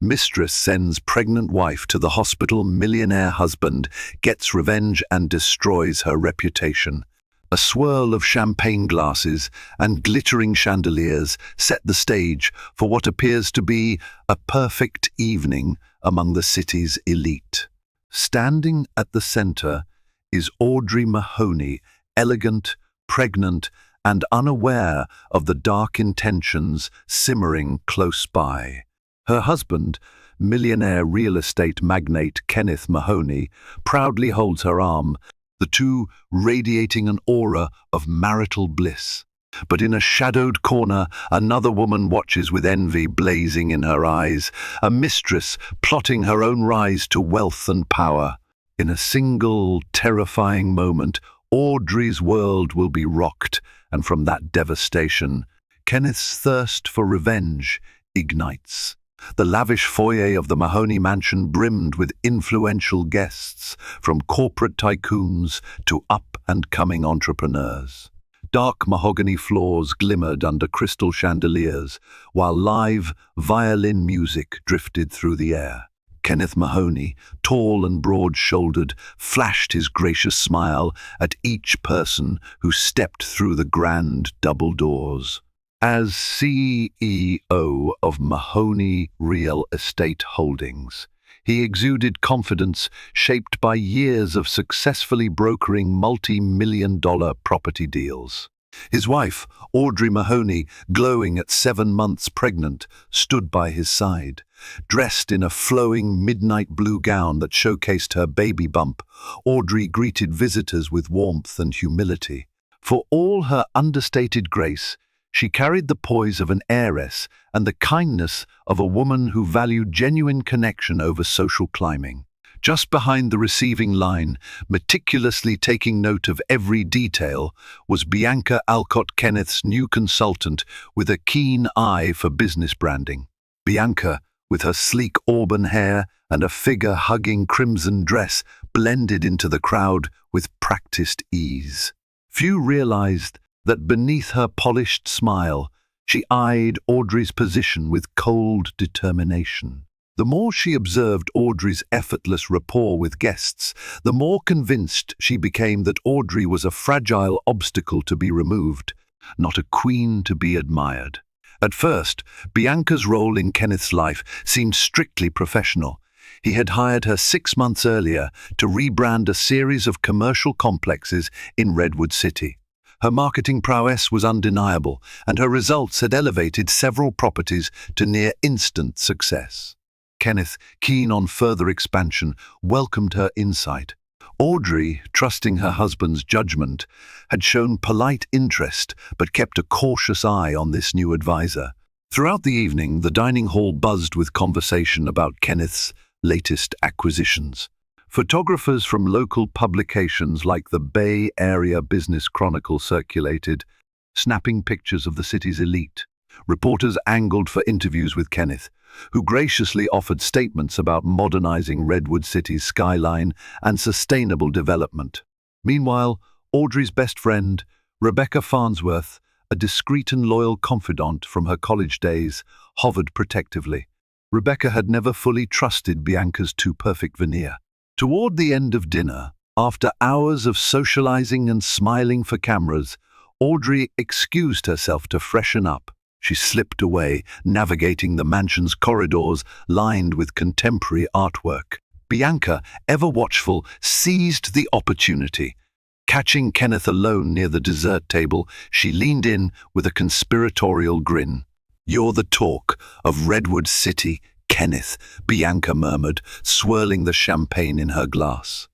Mistress sends pregnant wife to the hospital. Millionaire husband gets revenge and destroys her reputation. A swirl of champagne glasses and glittering chandeliers set the stage for what appears to be a perfect evening among the city's elite. Standing at the center is Audrey Mahoney, elegant, pregnant, and unaware of the dark intentions simmering close by. Her husband, millionaire real estate magnate Kenneth Mahoney, proudly holds her arm, the two radiating an aura of marital bliss. But in a shadowed corner, another woman watches with envy blazing in her eyes, a mistress plotting her own rise to wealth and power. In a single, terrifying moment, Audrey's world will be rocked, and from that devastation, Kenneth's thirst for revenge ignites. The lavish foyer of the Mahoney mansion brimmed with influential guests, from corporate tycoons to up-and-coming entrepreneurs. Dark mahogany floors glimmered under crystal chandeliers, while live violin music drifted through the air. Kenneth Mahoney, tall and broad-shouldered, flashed his gracious smile at each person who stepped through the grand double doors. As CEO of Mahoney Real Estate Holdings, he exuded confidence shaped by years of successfully brokering multi-million-dollar property deals. His wife, Audrey Mahoney, glowing at 7 months pregnant, stood by his side. Dressed in a flowing midnight blue gown that showcased her baby bump, Audrey greeted visitors with warmth and humility. For all her understated grace, she carried the poise of an heiress and the kindness of a woman who valued genuine connection over social climbing. Just behind the receiving line, meticulously taking note of every detail, was Bianca Alcott, Kenneth's new consultant with a keen eye for business branding. Bianca, with her sleek auburn hair and a figure-hugging crimson dress, blended into the crowd with practiced ease. Few realized that beneath her polished smile, she eyed Audrey's position with cold determination. The more she observed Audrey's effortless rapport with guests, the more convinced she became that Audrey was a fragile obstacle to be removed, not a queen to be admired. At first, Bianca's role in Kenneth's life seemed strictly professional. He had hired her 6 months earlier to rebrand a series of commercial complexes in Redwood City. Her marketing prowess was undeniable, and her results had elevated several properties to near-instant success. Kenneth, keen on further expansion, welcomed her insight. Audrey, trusting her husband's judgment, had shown polite interest but kept a cautious eye on this new advisor. Throughout the evening, the dining hall buzzed with conversation about Kenneth's latest acquisitions. Photographers from local publications like the Bay Area Business Chronicle circulated, snapping pictures of the city's elite. Reporters angled for interviews with Kenneth, who graciously offered statements about modernizing Redwood City's skyline and sustainable development. Meanwhile, Audrey's best friend, Rebecca Farnsworth, a discreet and loyal confidant from her college days, hovered protectively. Rebecca had never fully trusted Bianca's too-perfect veneer. Toward the end of dinner, after hours of socializing and smiling for cameras, Audrey excused herself to freshen up. She slipped away, navigating the mansion's corridors lined with contemporary artwork. Bianca, ever watchful, seized the opportunity. Catching Kenneth alone near the dessert table, she leaned in with a conspiratorial grin. "You're the talk of Redwood City, Kenneth," Bianca murmured, swirling the champagne in her glass.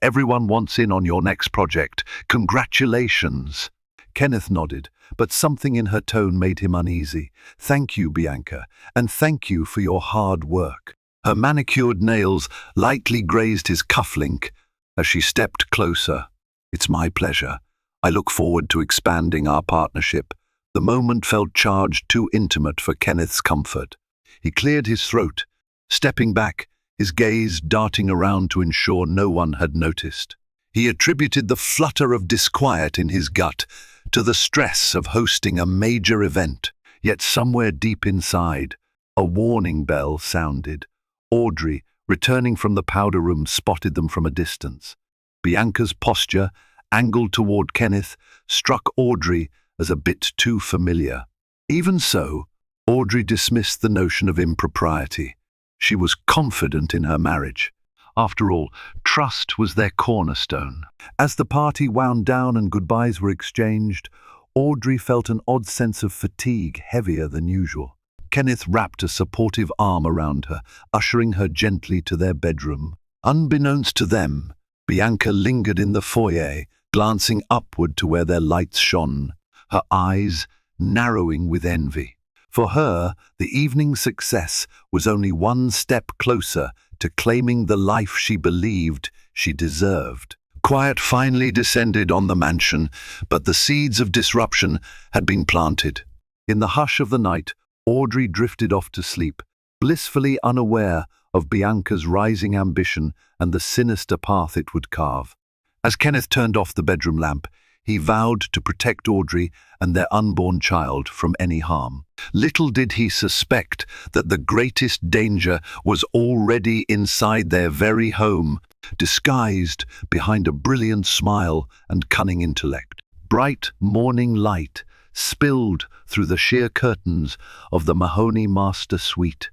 "Everyone wants in on your next project. Congratulations." Kenneth nodded, but something in her tone made him uneasy. "Thank you, Bianca, and thank you for your hard work." Her manicured nails lightly grazed his cufflink as she stepped closer. "It's my pleasure. I look forward to expanding our partnership." The moment felt charged, too intimate for Kenneth's comfort. He cleared his throat, stepping back, his gaze darting around to ensure no one had noticed. He attributed the flutter of disquiet in his gut to the stress of hosting a major event, yet somewhere deep inside, A warning bell sounded. Audrey, returning from the powder room, spotted them from a distance. Bianca's posture, angled toward Kenneth, struck Audrey as a bit too familiar. Even so, Audrey dismissed the notion of impropriety. She was confident in her marriage. After all, trust was their cornerstone. As the party wound down and goodbyes were exchanged, Audrey felt an odd sense of fatigue, heavier than usual. Kenneth wrapped a supportive arm around her, ushering her gently to their bedroom. Unbeknownst to them, Bianca lingered in the foyer, glancing upward to where their lights shone, her eyes narrowing with envy. For her, the evening's success was only one step closer to claiming the life she believed she deserved. Quiet finally descended on the mansion, but the seeds of disruption had been planted. In the hush of the night, Audrey drifted off to sleep, blissfully unaware of Bianca's rising ambition and the sinister path it would carve. As Kenneth turned off the bedroom lamp, he vowed to protect Audrey and their unborn child from any harm. Little did he suspect that the greatest danger was already inside their very home, disguised behind a brilliant smile and cunning intellect. Bright morning light spilled through the sheer curtains of the Mahoney master suite.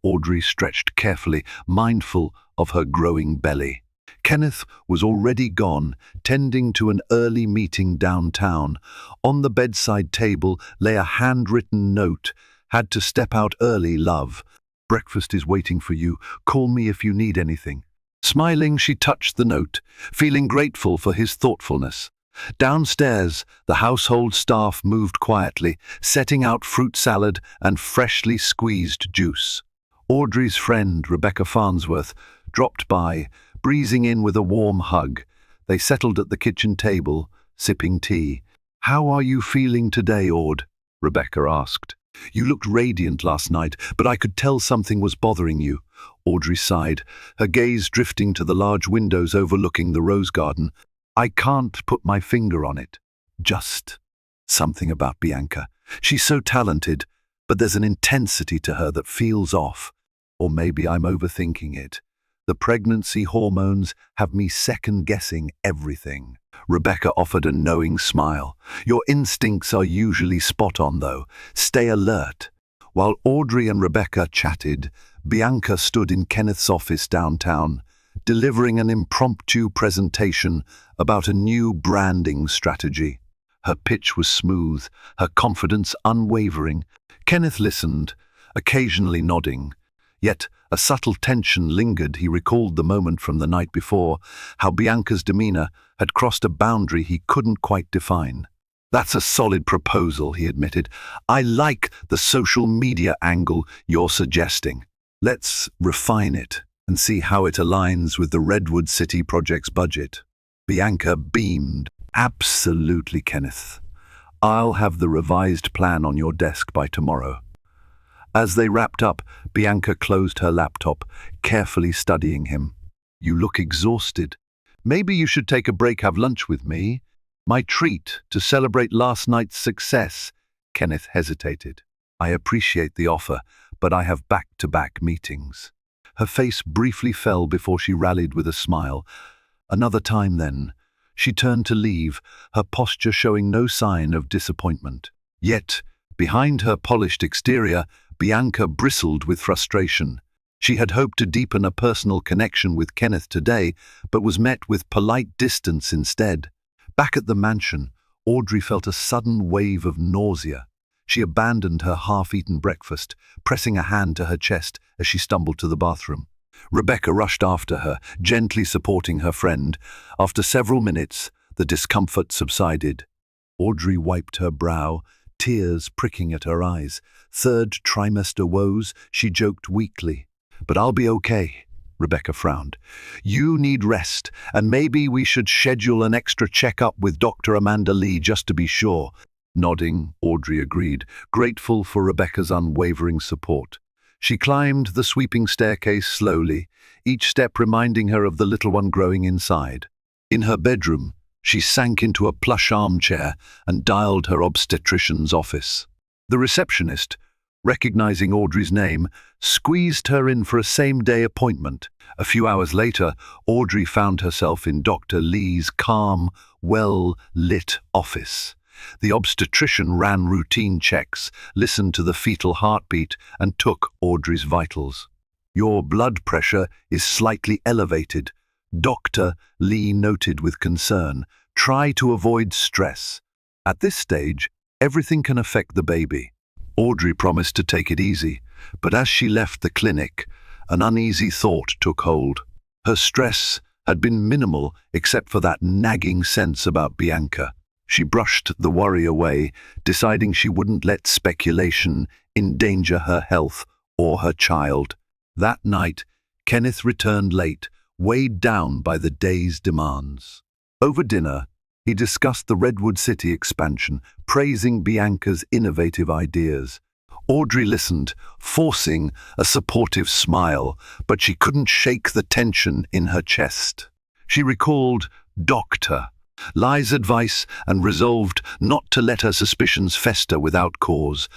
Audrey stretched carefully, mindful of her growing belly. Kenneth was already gone, tending to an early meeting downtown. On the bedside table lay a handwritten note. "Had to step out early, love. Breakfast is waiting for you. Call me if you need anything." Smiling, she touched the note, feeling grateful for his thoughtfulness. Downstairs, the household staff moved quietly, setting out fruit salad and freshly squeezed juice. Audrey's friend, Rebecca Farnsworth, dropped by, breezing in with a warm hug. They settled at the kitchen table, sipping tea. "How are you feeling today, Aud?" Rebecca asked. "You looked radiant last night, but I could tell something was bothering you." Audrey sighed, her gaze drifting to the large windows overlooking the rose garden. "I can't put my finger on it. Just something about Bianca. She's so talented, but there's an intensity to her that feels off. Or maybe I'm overthinking it. The pregnancy hormones have me second-guessing everything." Rebecca offered a knowing smile. "Your instincts are usually spot on, though. Stay alert." While Audrey and Rebecca chatted, Bianca stood in Kenneth's office downtown, delivering an impromptu presentation about a new branding strategy. Her pitch was smooth, her confidence unwavering. Kenneth listened, occasionally nodding. Yet a subtle tension lingered. He recalled the moment from the night before, how Bianca's demeanor had crossed a boundary he couldn't quite define. "That's a solid proposal," he admitted. "I like the social media angle you're suggesting. Let's refine it and see how it aligns with the Redwood City project's budget." Bianca beamed. "Absolutely, Kenneth. I'll have the revised plan on your desk by tomorrow." As they wrapped up, Bianca closed her laptop, carefully studying him. "You look exhausted. Maybe you should take a break, have lunch with me. My treat to celebrate last night's success." Kenneth hesitated. "I appreciate the offer, but I have back-to-back meetings." Her face briefly fell before she rallied with a smile. "Another time, then." She turned to leave, her posture showing no sign of disappointment. Yet, behind her polished exterior, Bianca bristled with frustration. She had hoped to deepen a personal connection with Kenneth today, but was met with polite distance instead. Back at the mansion, Audrey felt a sudden wave of nausea. She abandoned her half-eaten breakfast, pressing a hand to her chest as she stumbled to the bathroom. Rebecca rushed after her, gently supporting her friend. After several minutes, the discomfort subsided. Audrey wiped her brow, tears pricking at her eyes. "Third trimester woes," she joked weakly. "But I'll be okay," Rebecca frowned. "You need rest, and maybe we should schedule an extra checkup with Dr. Amanda Lee just to be sure." Nodding, Audrey agreed, grateful for Rebecca's unwavering support. She climbed the sweeping staircase slowly, each step reminding her of the little one growing inside. In her bedroom, she sank into a plush armchair and dialed her obstetrician's office. The receptionist, recognizing Audrey's name, squeezed her in for a same-day appointment. A few hours later, Audrey found herself in Dr. Lee's calm, well-lit office. The obstetrician ran routine checks, listened to the fetal heartbeat, and took Audrey's vitals. "Your blood pressure is slightly elevated," Dr. Lee noted with concern. "Try to avoid stress. At this stage, everything can affect the baby." Audrey promised to take it easy, but as she left the clinic, an uneasy thought took hold. Her stress had been minimal except for that nagging sense about Bianca. She brushed the worry away, deciding she wouldn't let speculation endanger her health or her child. That night, Kenneth returned late, weighed down by the day's demands. Over dinner, he discussed the Redwood City expansion, praising Bianca's innovative ideas. Audrey listened, forcing a supportive smile, but she couldn't shake the tension in her chest. She recalled Dr. Lee's advice and resolved not to let her suspicions fester without cause.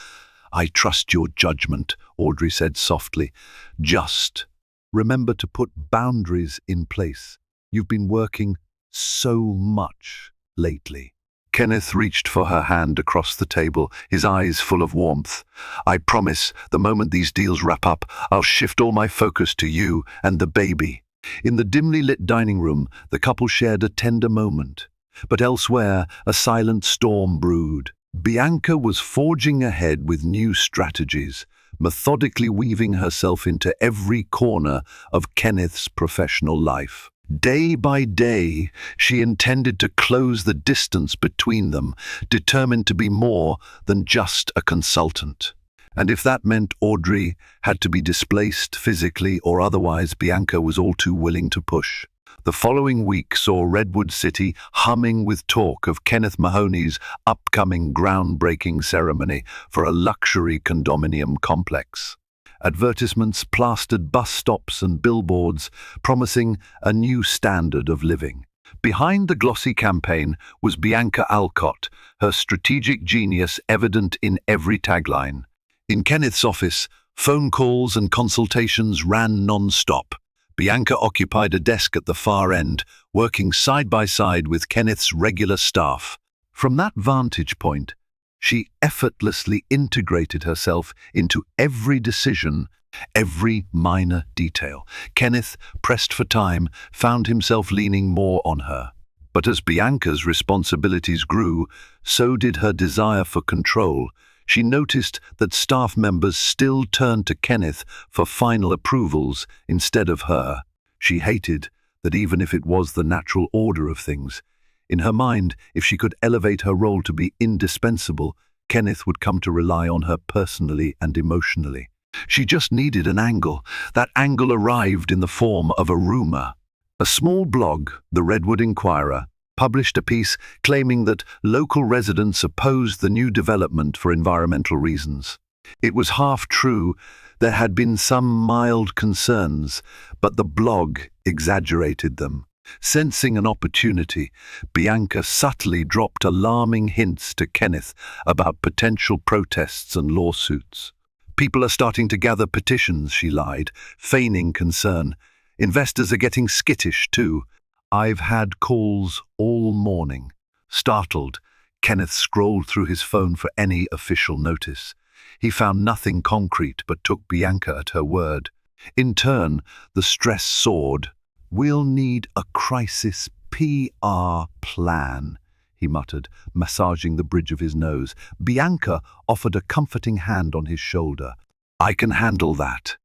"I trust your judgment," Audrey said softly. "Just remember to put boundaries in place. You've been working so much lately." Kenneth reached for her hand across the table, his eyes full of warmth. "I promise, the moment these deals wrap up, I'll shift all my focus to you and the baby." In the dimly lit dining room, the couple shared a tender moment. But elsewhere, a silent storm brewed. Bianca was forging ahead with new strategies, methodically weaving herself into every corner of Kenneth's professional life. Day by day, she intended to close the distance between them, determined to be more than just a consultant. And if that meant Audrey had to be displaced physically or otherwise, Bianca was all too willing to push. The following week saw Redwood City humming with talk of Kenneth Mahoney's upcoming groundbreaking ceremony for a luxury condominium complex. Advertisements plastered bus stops and billboards, promising a new standard of living. Behind the glossy campaign was Bianca Alcott, her strategic genius evident in every tagline. In Kenneth's office, phone calls and consultations ran non-stop. Bianca occupied a desk at the far end, working side by side with Kenneth's regular staff. From that vantage point, she effortlessly integrated herself into every decision, every minor detail. Kenneth, pressed for time, found himself leaning more on her. But as Bianca's responsibilities grew, so did her desire for control. She noticed that staff members still turned to Kenneth for final approvals instead of her. She hated that even if it was the natural order of things. In her mind, if she could elevate her role to be indispensable, Kenneth would come to rely on her personally and emotionally. She just needed an angle. That angle arrived in the form of a rumor. A small blog, the Redwood Inquirer, published a piece claiming that local residents opposed the new development for environmental reasons. It was half true. There had been some mild concerns, but the blog exaggerated them. Sensing an opportunity, Bianca subtly dropped alarming hints to Kenneth about potential protests and lawsuits. "People are starting to gather petitions," she lied, feigning concern. "Investors are getting skittish, too. I've had calls all morning." Startled, Kenneth scrolled through his phone for any official notice. He found nothing concrete but took Bianca at her word. In turn, the stress soared. "We'll need a crisis PR plan," he muttered, massaging the bridge of his nose. Bianca offered a comforting hand on his shoulder. "I can handle that.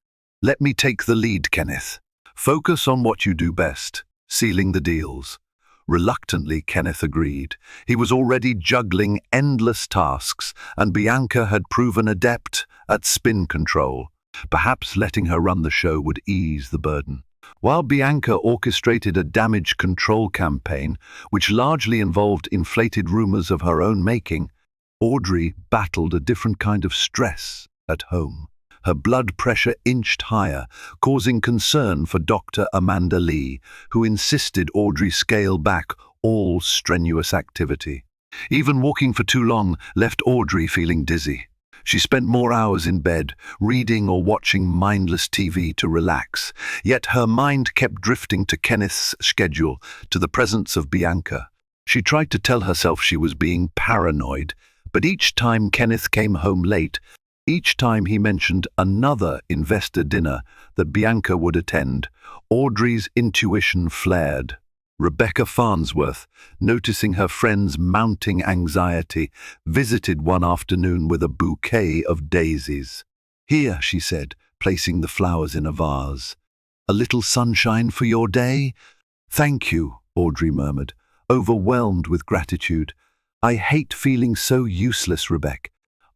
Let me take the lead, Kenneth. Focus on what you do best, sealing the deals." Reluctantly, Kenneth agreed. He was already juggling endless tasks, and Bianca had proven adept at spin control. Perhaps letting her run the show would ease the burden. While Bianca orchestrated a damage control campaign, which largely involved inflated rumors of her own making, Audrey battled a different kind of stress at home. Her blood pressure inched higher, causing concern for Dr. Amanda Lee, who insisted Audrey scale back all strenuous activity. Even walking for too long left Audrey feeling dizzy. She spent more hours in bed, reading or watching mindless TV to relax, yet her mind kept drifting to Kenneth's schedule, to the presence of Bianca. She tried to tell herself she was being paranoid, but each time Kenneth came home late, each time he mentioned another investor dinner that Bianca would attend, Audrey's intuition flared. Rebecca Farnsworth, noticing her friend's mounting anxiety, visited one afternoon with a bouquet of daisies. "Here," she said, placing the flowers in a vase. "A little sunshine for your day?" "Thank you," Audrey murmured, overwhelmed with gratitude. "I hate feeling so useless, Rebecca.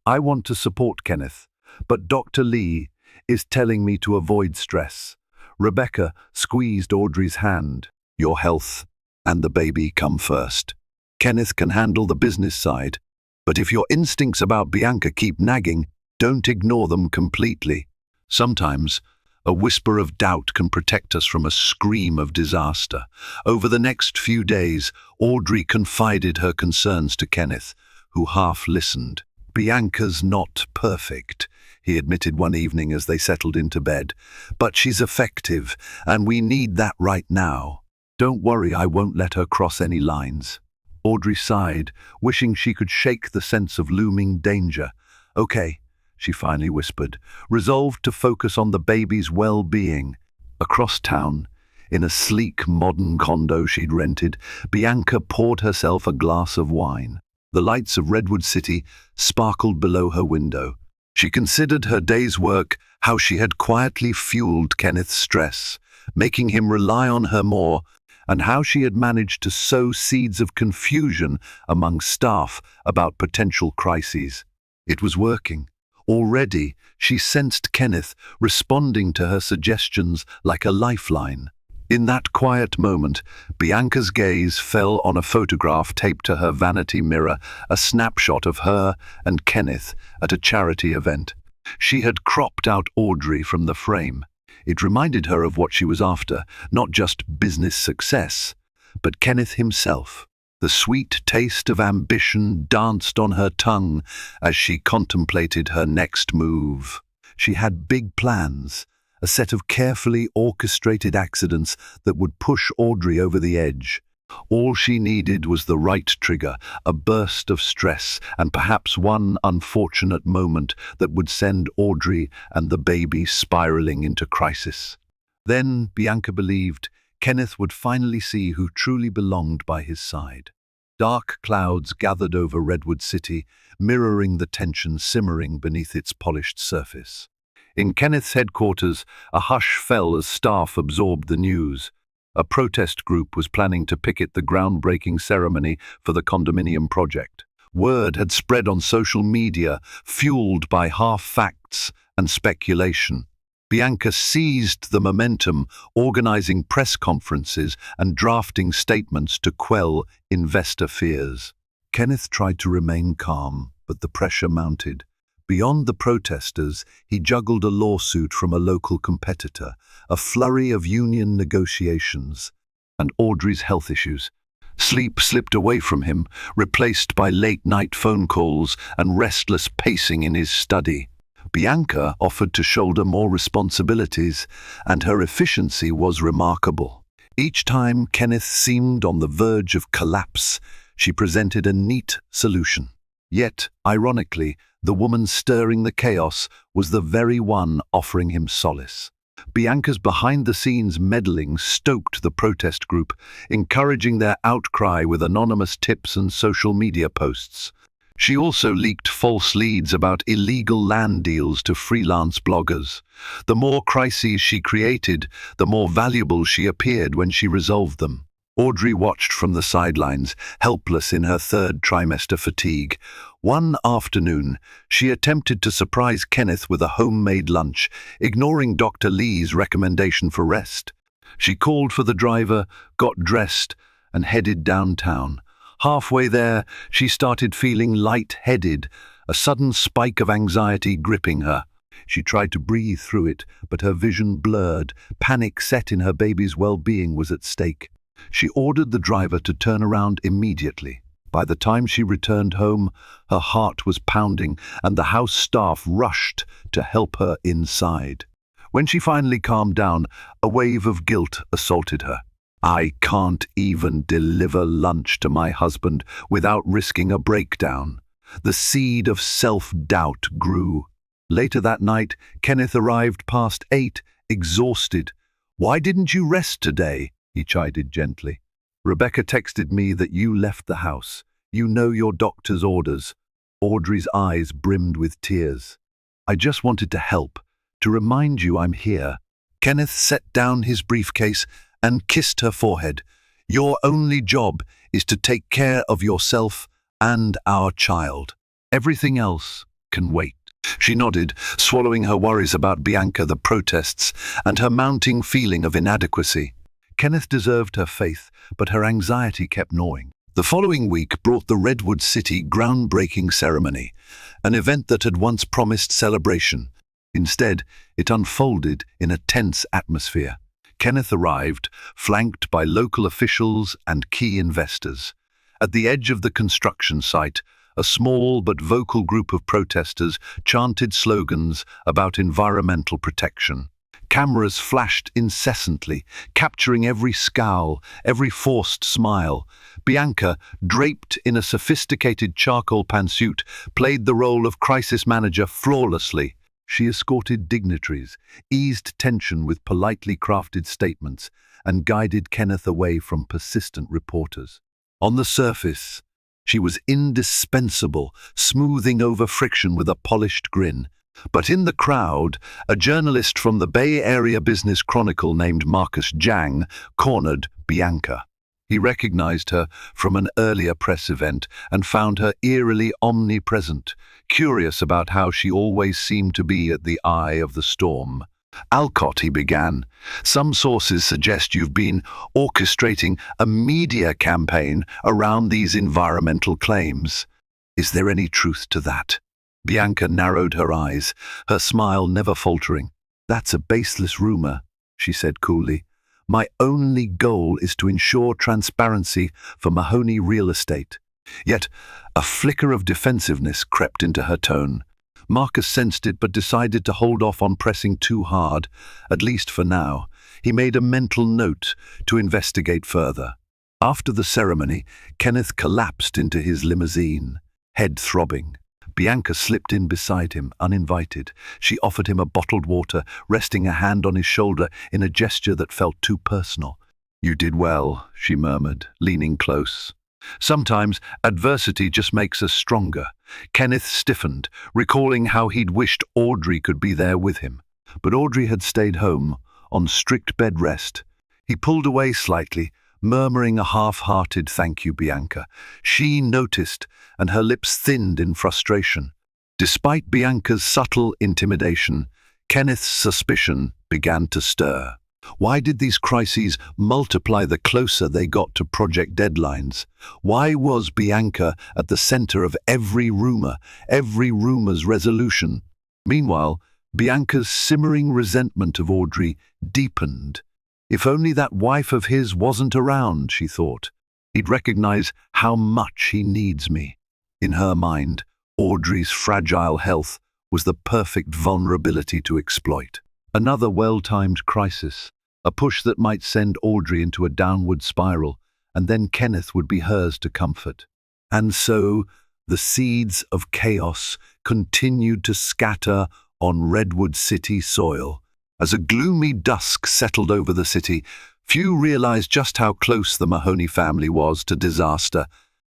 I want to support Kenneth, but Dr. Lee is telling me to avoid stress." Rebecca squeezed Audrey's hand. "Your health and the baby come first. Kenneth can handle the business side, but if your instincts about Bianca keep nagging, don't ignore them completely. Sometimes a whisper of doubt can protect us from a scream of disaster." Over the next few days, Audrey confided her concerns to Kenneth, who half listened. "Bianca's not perfect," he admitted one evening as they settled into bed, "but she's effective, and we need that right now. Don't worry, I won't let her cross any lines." Audrey sighed, wishing she could shake the sense of looming danger. "Okay," she finally whispered, resolved to focus on the baby's well-being. Across town, in a sleek modern condo she'd rented, Bianca poured herself a glass of wine. The lights of Redwood City sparkled below her window. She considered her day's work, how she had quietly fueled Kenneth's stress, making him rely on her more, and how she had managed to sow seeds of confusion among staff about potential crises. It was working. Already, she sensed Kenneth responding to her suggestions like a lifeline. In that quiet moment, Bianca's gaze fell on a photograph taped to her vanity mirror, a snapshot of her and Kenneth at a charity event. She had cropped out Audrey from the frame. It reminded her of what she was after, not just business success, but Kenneth himself. The sweet taste of ambition danced on her tongue as she contemplated her next move. She had big plans, a set of carefully orchestrated accidents that would push Audrey over the edge. All she needed was the right trigger, a burst of stress, and perhaps one unfortunate moment that would send Audrey and the baby spiraling into crisis. Then, Bianca believed, Kenneth would finally see who truly belonged by his side. Dark clouds gathered over Redwood City, mirroring the tension simmering beneath its polished surface. In Kenneth's headquarters, a hush fell as staff absorbed the news. A protest group was planning to picket the groundbreaking ceremony for the condominium project. Word had spread on social media, fueled by half-facts and speculation. Bianca seized the momentum, organizing press conferences and drafting statements to quell investor fears. Kenneth tried to remain calm, but the pressure mounted. Beyond the protesters, he juggled a lawsuit from a local competitor, a flurry of union negotiations, and Audrey's health issues. Sleep slipped away from him, replaced by late-night phone calls and restless pacing in his study. Bianca offered to shoulder more responsibilities, and her efficiency was remarkable. Each time Kenneth seemed on the verge of collapse, she presented a neat solution. Yet, ironically, the woman stirring the chaos was the very one offering him solace. Bianca's behind-the-scenes meddling stoked the protest group, encouraging their outcry with anonymous tips and social media posts. She also leaked false leads about illegal land deals to freelance bloggers. The more crises she created, the more valuable she appeared when she resolved them. Audrey watched from the sidelines, helpless in her third trimester fatigue. One afternoon, she attempted to surprise Kenneth with a homemade lunch, ignoring Dr. Lee's recommendation for rest. She called for the driver, got dressed, and headed downtown. Halfway there, she started feeling light-headed, a sudden spike of anxiety gripping her. She tried to breathe through it, but her vision blurred. Panic set in her baby's well-being was at stake. She ordered the driver to turn around immediately. By the time she returned home, her heart was pounding and the house staff rushed to help her inside. When she finally calmed down, a wave of guilt assaulted her. I can't even deliver lunch to my husband without risking a breakdown. The seed of self-doubt grew. Later that night, Kenneth arrived past 8, exhausted. "Why didn't you rest today?" he chided gently. "Rebecca texted me that you left the house. You know your doctor's orders." Audrey's eyes brimmed with tears. "I just wanted to help, to remind you I'm here." Kenneth set down his briefcase and kissed her forehead. "Your only job is to take care of yourself and our child. Everything else can wait." She nodded, swallowing her worries about Bianca, the protests, and her mounting feeling of inadequacy. Kenneth deserved her faith, but her anxiety kept gnawing. The following week brought the Redwood City groundbreaking ceremony, an event that had once promised celebration. Instead, it unfolded in a tense atmosphere. Kenneth arrived, flanked by local officials and key investors. At the edge of the construction site, a small but vocal group of protesters chanted slogans about environmental protection. Cameras flashed incessantly, capturing every scowl, every forced smile. Bianca, draped in a sophisticated charcoal pantsuit, played the role of crisis manager flawlessly. She escorted dignitaries, eased tension with politely crafted statements, and guided Kenneth away from persistent reporters. On the surface, she was indispensable, smoothing over friction with a polished grin. But in the crowd, a journalist from the Bay Area Business Chronicle named Marcus Jang cornered Bianca. He recognized her from an earlier press event and found her eerily omnipresent, curious about how she always seemed to be at the eye of the storm. "Alcott," he began, "some sources suggest you've been orchestrating a media campaign around these environmental claims. Is there any truth to that?" Bianca narrowed her eyes, her smile never faltering. "That's a baseless rumor," she said coolly. "My only goal is to ensure transparency for Mahoney Real Estate." Yet a flicker of defensiveness crept into her tone. Marcus sensed it but decided to hold off on pressing too hard, at least for now. He made a mental note to investigate further. After the ceremony, Kenneth collapsed into his limousine, head throbbing. Bianca slipped in beside him, uninvited. She offered him a bottled water, resting a hand on his shoulder in a gesture that felt too personal. "You did well," she murmured, leaning close. "Sometimes adversity just makes us stronger." Kenneth stiffened, recalling how he'd wished Audrey could be there with him. But Audrey had stayed home, on strict bed rest. He pulled away slightly, murmuring a half-hearted "Thank you, Bianca." She noticed, and her lips thinned in frustration. Despite Bianca's subtle intimidation, Kenneth's suspicion began to stir. Why did these crises multiply the closer they got to project deadlines? Why was Bianca at the center of every rumor's resolution? Meanwhile, Bianca's simmering resentment of Audrey deepened. If only that wife of his wasn't around, she thought. He'd recognize how much he needs me. In her mind, Audrey's fragile health was the perfect vulnerability to exploit. Another well-timed crisis, a push that might send Audrey into a downward spiral, and then Kenneth would be hers to comfort. And so, the seeds of chaos continued to scatter on Redwood City soil. As a gloomy dusk settled over the city, few realized just how close the Mahoney family was to disaster,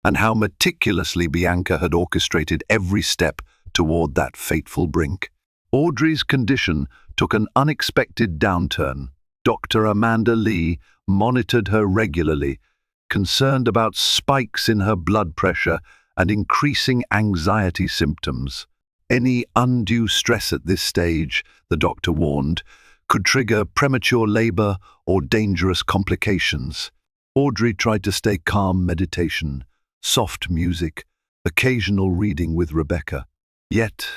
and how meticulously Bianca had orchestrated every step toward that fateful brink. Audrey's condition took an unexpected downturn. Dr. Amanda Lee monitored her regularly, concerned about spikes in her blood pressure and increasing anxiety symptoms. Any undue stress at this stage, the doctor warned, could trigger premature labor or dangerous complications. Audrey tried to stay calm. Meditation, soft music, occasional reading with Rebecca. Yet,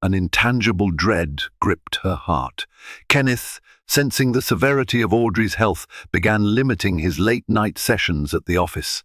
an intangible dread gripped her heart. Kenneth, sensing the severity of Audrey's health, began limiting his late-night sessions at the office.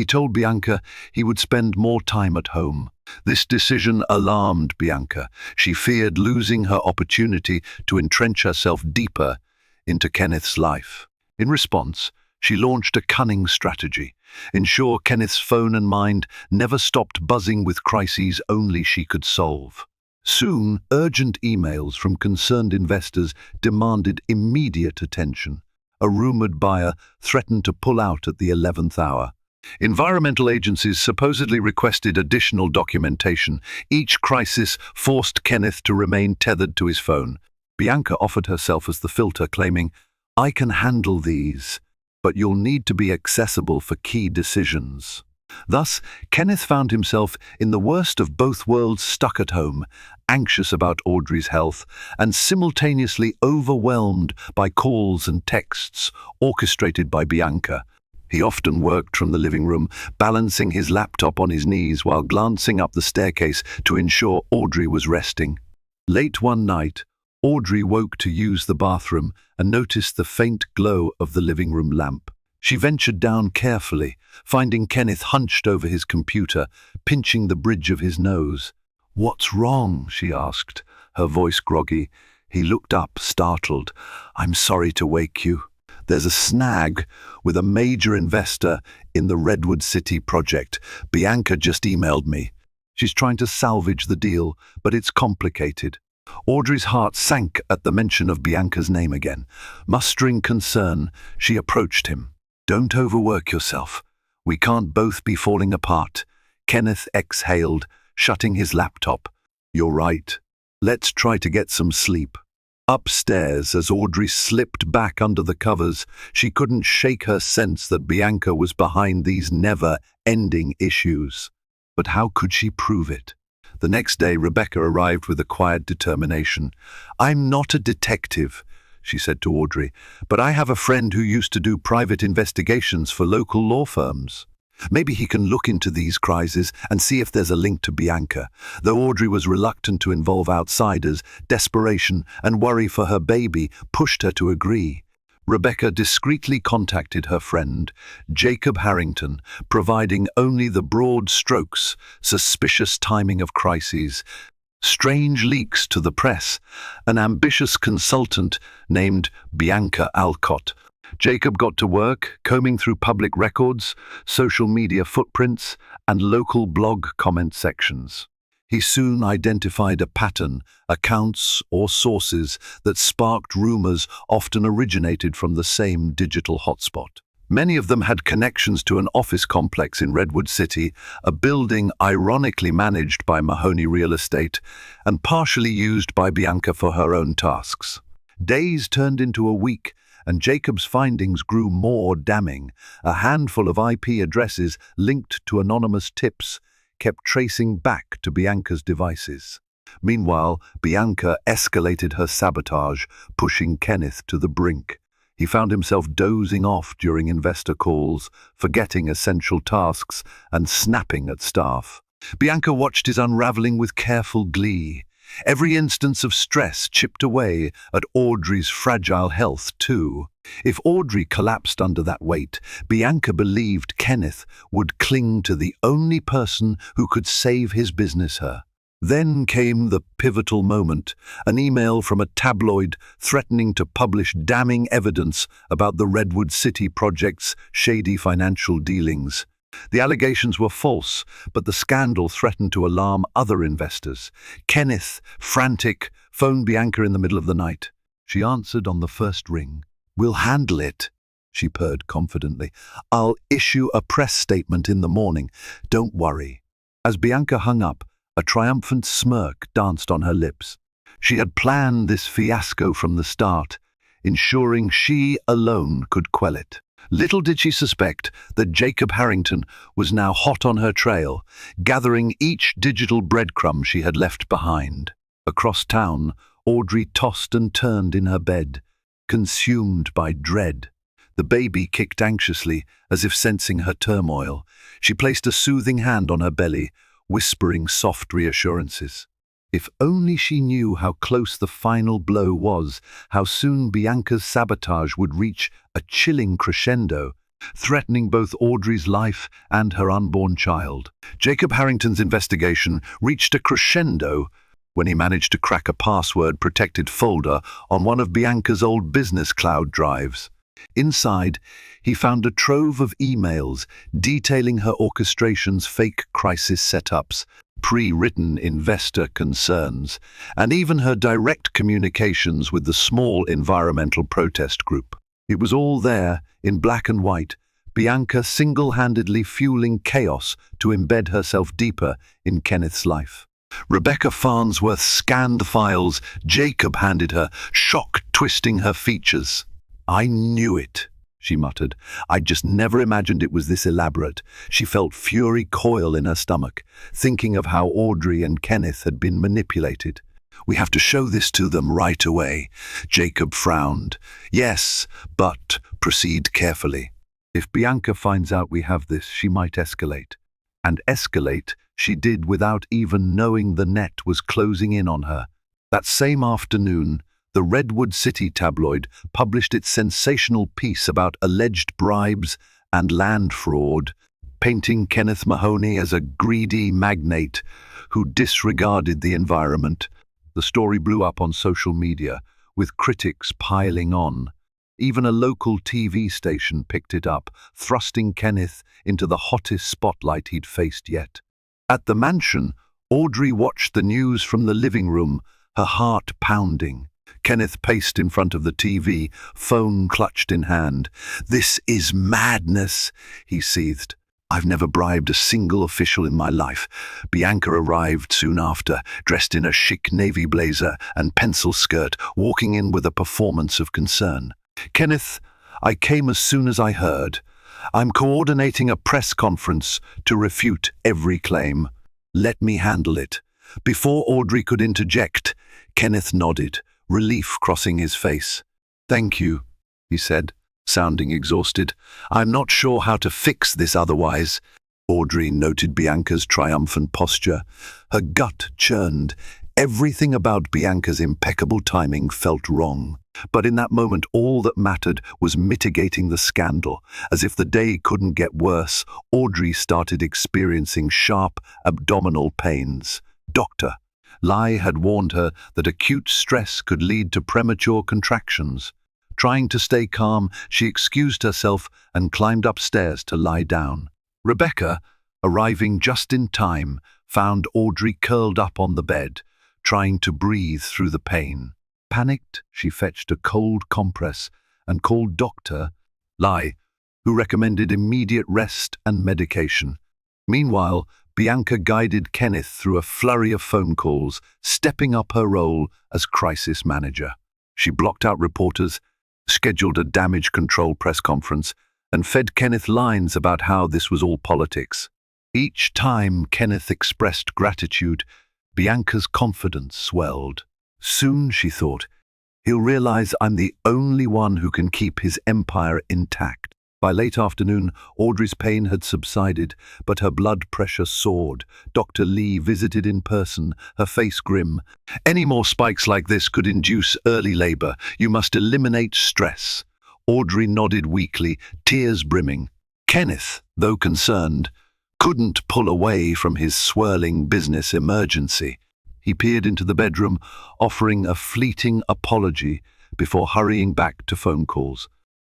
He told Bianca he would spend more time at home. This decision alarmed Bianca. She feared losing her opportunity to entrench herself deeper into Kenneth's life. In response, she launched a cunning strategy: ensure Kenneth's phone and mind never stopped buzzing with crises only she could solve. Soon, urgent emails from concerned investors demanded immediate attention. A rumored buyer threatened to pull out at the 11th hour. Environmental agencies supposedly requested additional documentation. Each crisis forced Kenneth to remain tethered to his phone. Bianca offered herself as the filter, claiming, "I can handle these, but you'll need to be accessible for key decisions." Thus, Kenneth found himself in the worst of both worlds, stuck at home, anxious about Audrey's health, and simultaneously overwhelmed by calls and texts orchestrated by Bianca. He often worked from the living room, balancing his laptop on his knees while glancing up the staircase to ensure Audrey was resting. Late one night, Audrey woke to use the bathroom and noticed the faint glow of the living room lamp. She ventured down carefully, finding Kenneth hunched over his computer, pinching the bridge of his nose. "What's wrong?" she asked, her voice groggy. He looked up, startled. "I'm sorry to wake you. There's a snag with a major investor in the Redwood City project. Bianca just emailed me. She's trying to salvage the deal, but it's complicated." Audrey's heart sank at the mention of Bianca's name again. Mustering concern, she approached him. "Don't overwork yourself. We can't both be falling apart." Kenneth exhaled, shutting his laptop. "You're right. Let's try to get some sleep." Upstairs, as Audrey slipped back under the covers, she couldn't shake her sense that Bianca was behind these never-ending issues. But how could she prove it? The next day, Rebecca arrived with a quiet determination. "I'm not a detective," she said to Audrey, "but I have a friend who used to do private investigations for local law firms. Maybe he can look into these crises and see if there's a link to Bianca." Though Audrey was reluctant to involve outsiders, desperation and worry for her baby pushed her to agree. Rebecca discreetly contacted her friend, Jacob Harrington, providing only the broad strokes: suspicious timing of crises, strange leaks to the press, an ambitious consultant named Bianca Alcott. Jacob got to work, combing through public records, social media footprints, and local blog comment sections. He soon identified a pattern: accounts or sources that sparked rumors often originated from the same digital hotspot. Many of them had connections to an office complex in Redwood City, a building ironically managed by Mahoney Real Estate and partially used by Bianca for her own tasks. Days turned into a week, and Jacob's findings grew more damning. A handful of IP addresses linked to anonymous tips kept tracing back to Bianca's devices. Meanwhile, Bianca escalated her sabotage, pushing Kenneth to the brink. He found himself dozing off during investor calls, forgetting essential tasks and snapping at staff. Bianca watched his unraveling with careful glee. Every instance of stress chipped away at Audrey's fragile health, too. If Audrey collapsed under that weight, Bianca believed Kenneth would cling to the only person who could save his business, her. Then came the pivotal moment: an email from a tabloid threatening to publish damning evidence about the Redwood City project's shady financial dealings. The allegations were false, but the scandal threatened to alarm other investors. Kenneth, frantic, phoned Bianca in the middle of the night. She answered on the first ring. "We'll handle it," she purred confidently. "I'll issue a press statement in the morning. Don't worry." As Bianca hung up, a triumphant smirk danced on her lips. She had planned this fiasco from the start, ensuring she alone could quell it. Little did she suspect that Jacob Harrington was now hot on her trail, gathering each digital breadcrumb she had left behind. Across town, Audrey tossed and turned in her bed, consumed by dread. The baby kicked anxiously, as if sensing her turmoil. She placed a soothing hand on her belly, whispering soft reassurances. If only she knew how close the final blow was, how soon Bianca's sabotage would reach a chilling crescendo. threatening both Audrey's life and her unborn child. Jacob Harrington's investigation reached a crescendo when he managed to crack a password-protected folder on one of Bianca's old business cloud drives. Inside, he found a trove of emails detailing her orchestration's fake crisis setups, pre-written investor concerns, and even her direct communications with the small environmental protest group. It was all there, in black and white, Bianca single-handedly fueling chaos to embed herself deeper in Kenneth's life. Rebecca Farnsworth scanned the files Jacob handed her, shock twisting her features. "I knew it," she muttered. "I'd just never imagined it was this elaborate." She felt fury coil in her stomach, thinking of how Audrey and Kenneth had been manipulated. "We have to show this to them right away." Jacob frowned. "Yes, but proceed carefully. If Bianca finds out we have this, she might escalate." And escalate she did without even knowing the net was closing in on her. That same afternoon, the Redwood City tabloid published its sensational piece about alleged bribes and land fraud, painting Kenneth Mahoney as a greedy magnate who disregarded the environment. The story blew up on social media, with critics piling on. Even a local TV station picked it up, thrusting Kenneth into the hottest spotlight he'd faced yet. At the mansion, Audrey watched the news from the living room, her heart pounding. Kenneth paced in front of the TV, phone clutched in hand. "This is madness," he seethed. "I've never bribed a single official in my life." Bianca arrived soon after, dressed in a chic navy blazer and pencil skirt, walking in with a performance of concern. "Kenneth, I came as soon as I heard. I'm coordinating a press conference to refute every claim. Let me handle it." Before Audrey could interject, Kenneth nodded, relief crossing his face. "Thank you," he said, sounding exhausted. "I'm not sure how to fix this otherwise." Audrey noted Bianca's triumphant posture. Her gut churned. Everything about Bianca's impeccable timing felt wrong. But in that moment, all that mattered was mitigating the scandal. As if the day couldn't get worse, Audrey started experiencing sharp abdominal pains. Doctor Lai had warned her that acute stress could lead to premature contractions. Trying to stay calm, she excused herself and climbed upstairs to lie down. Rebecca, arriving just in time, found Audrey curled up on the bed, trying to breathe through the pain. Panicked, she fetched a cold compress and called Dr. Lai, who recommended immediate rest and medication. Meanwhile, Bianca guided Kenneth through a flurry of phone calls, stepping up her role as crisis manager. She blocked out reporters, scheduled a damage control press conference, and fed Kenneth lines about how this was all politics. Each time Kenneth expressed gratitude, Bianca's confidence swelled. Soon, she thought, he'll realize I'm the only one who can keep his empire intact. By late afternoon, Audrey's pain had subsided, but her blood pressure soared. Dr. Lee visited in person, her face grim. "Any more spikes like this could induce early labor. You must eliminate stress." Audrey nodded weakly, tears brimming. Kenneth, though concerned, couldn't pull away from his swirling business emergency. He peered into the bedroom, offering a fleeting apology before hurrying back to phone calls.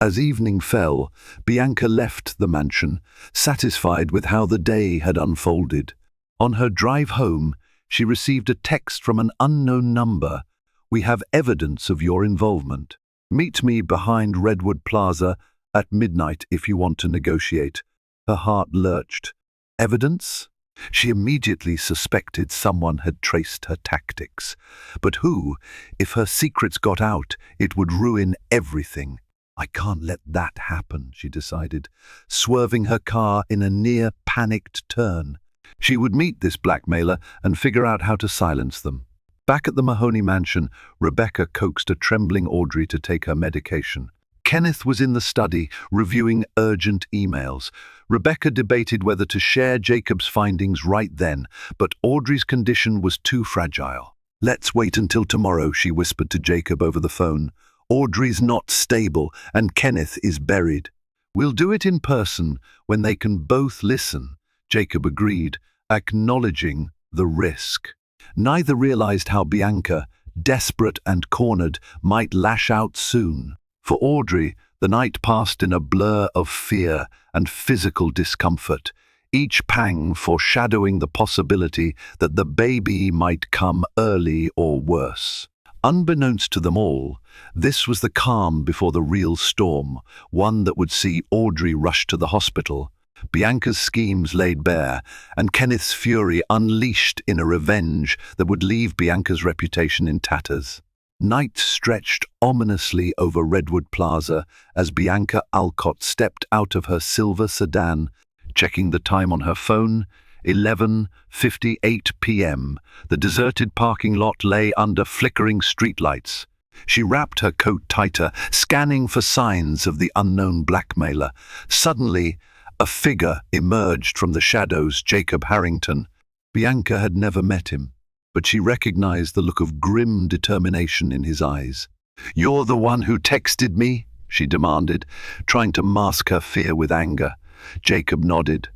As evening fell, Bianca left the mansion, satisfied with how the day had unfolded. On her drive home, she received a text from an unknown number. "We have evidence of your involvement. Meet me behind Redwood Plaza at midnight if you want to negotiate." Her heart lurched. Evidence? She immediately suspected someone had traced her tactics. But who? If her secrets got out, it would ruin everything. "I can't let that happen," she decided, swerving her car in a near-panicked turn. She would meet this blackmailer and figure out how to silence them. Back at the Mahoney mansion, Rebecca coaxed a trembling Audrey to take her medication. Kenneth was in the study, reviewing urgent emails. Rebecca debated whether to share Jacob's findings right then, but Audrey's condition was too fragile. "Let's wait until tomorrow," she whispered to Jacob over the phone. "Audrey's not stable, and Kenneth is buried. We'll do it in person when they can both listen, Jacob agreed, acknowledging the risk. Neither realized how Bianca, desperate and cornered, might lash out soon. For Audrey, the night passed in a blur of fear and physical discomfort, each pang foreshadowing the possibility that the baby might come early or worse. Unbeknownst to them all, this was the calm before the real storm, one that would see Audrey rush to the hospital, Bianca's schemes laid bare, and Kenneth's fury unleashed in a revenge that would leave Bianca's reputation in tatters. Night stretched ominously over Redwood Plaza as Bianca Alcott stepped out of her silver sedan, checking the time on her phone. 11:58 p.m. The deserted parking lot lay under flickering streetlights. She wrapped her coat tighter, scanning for signs of the unknown blackmailer. Suddenly, a figure emerged from the shadows, Jacob Harrington. Bianca had never met him, but she recognized the look of grim determination in his eyes. "You're the one who texted me?" she demanded, trying to mask her fear with anger. Jacob nodded.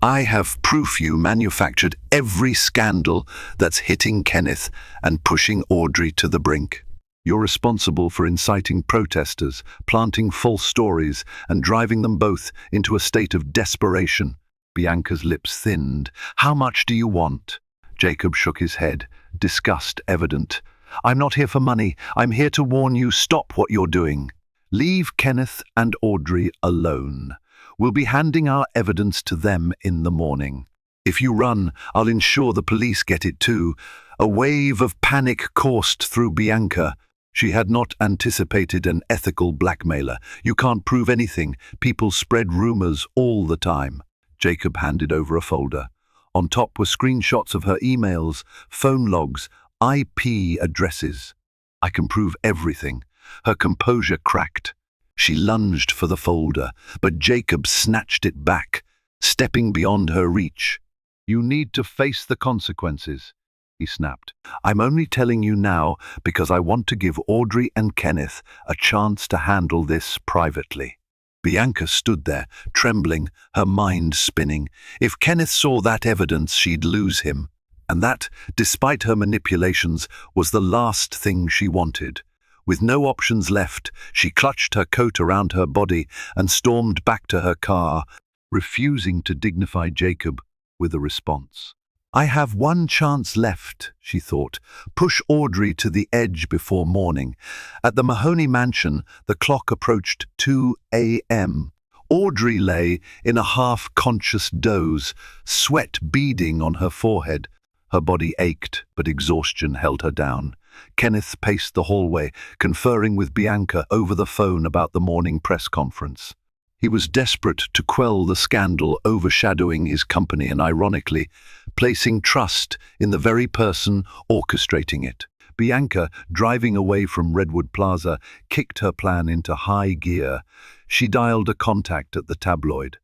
"I have proof you manufactured every scandal that's hitting Kenneth and pushing Audrey to the brink. You're responsible for inciting protesters, planting false stories, and driving them both into a state of desperation." Bianca's lips thinned. "How much do you want?" Jacob shook his head, disgust evident. "I'm not here for money. I'm here to warn you, stop what you're doing. Leave Kenneth and Audrey alone. We'll be handing our evidence to them in the morning. If you run, I'll ensure the police get it too." A wave of panic coursed through Bianca. She had not anticipated an ethical blackmailer. "You can't prove anything. People spread rumors all the time." Jacob handed over a folder. On top were screenshots of her emails, phone logs, IP addresses. "I can prove everything." Her composure cracked. She lunged for the folder, but Jacob snatched it back, stepping beyond her reach. "You need to face the consequences," he snapped. "I'm only telling you now because I want to give Audrey and Kenneth a chance to handle this privately." Bianca stood there, trembling, her mind spinning. If Kenneth saw that evidence, she'd lose him. And that, despite her manipulations, was the last thing she wanted. With no options left, she clutched her coat around her body and stormed back to her car, refusing to dignify Jacob with a response. "I have one chance left," she thought. "Push Audrey to the edge before morning." At the Mahoney mansion, the clock approached 2 a.m. Audrey lay in a half-conscious doze, sweat beading on her forehead. Her body ached, but exhaustion held her down. Kenneth paced the hallway, conferring with Bianca over the phone about the morning press conference. He was desperate to quell the scandal overshadowing his company and, ironically, placing trust in the very person orchestrating it. Bianca, driving away from Redwood Plaza, kicked her plan into high gear. She dialed a contact at the tabloid.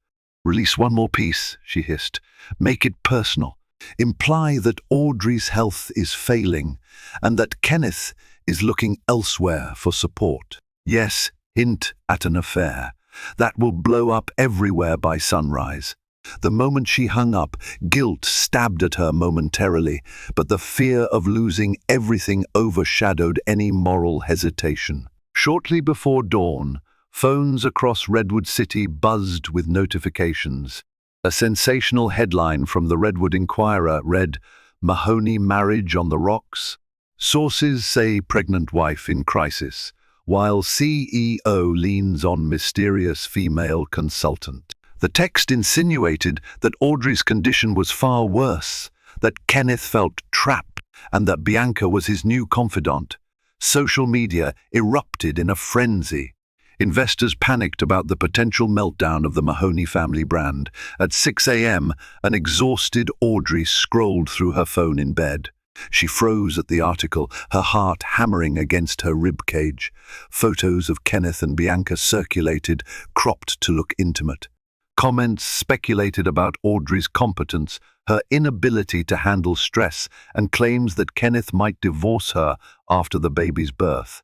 "Release one more piece," she hissed. "Make it personal. Imply that Audrey's health is failing and that Kenneth is looking elsewhere for support. Yes, hint at an affair. That will blow up everywhere by sunrise." The moment she hung up, guilt stabbed at her momentarily, but the fear of losing everything overshadowed any moral hesitation. Shortly before dawn, phones across Redwood City buzzed with notifications. A sensational headline from the Redwood Inquirer read, "Mahoney marriage on the rocks? Sources say pregnant wife in crisis, while CEO leans on mysterious female consultant." The text insinuated that Audrey's condition was far worse, that Kenneth felt trapped, and that Bianca was his new confidant. Social media erupted in a frenzy. Investors panicked about the potential meltdown of the Mahoney family brand. At 6 a.m., an exhausted Audrey scrolled through her phone in bed. She froze at the article, her heart hammering against her ribcage. Photos of Kenneth and Bianca circulated, cropped to look intimate. Comments speculated about Audrey's competence, her inability to handle stress, and claims that Kenneth might divorce her after the baby's birth.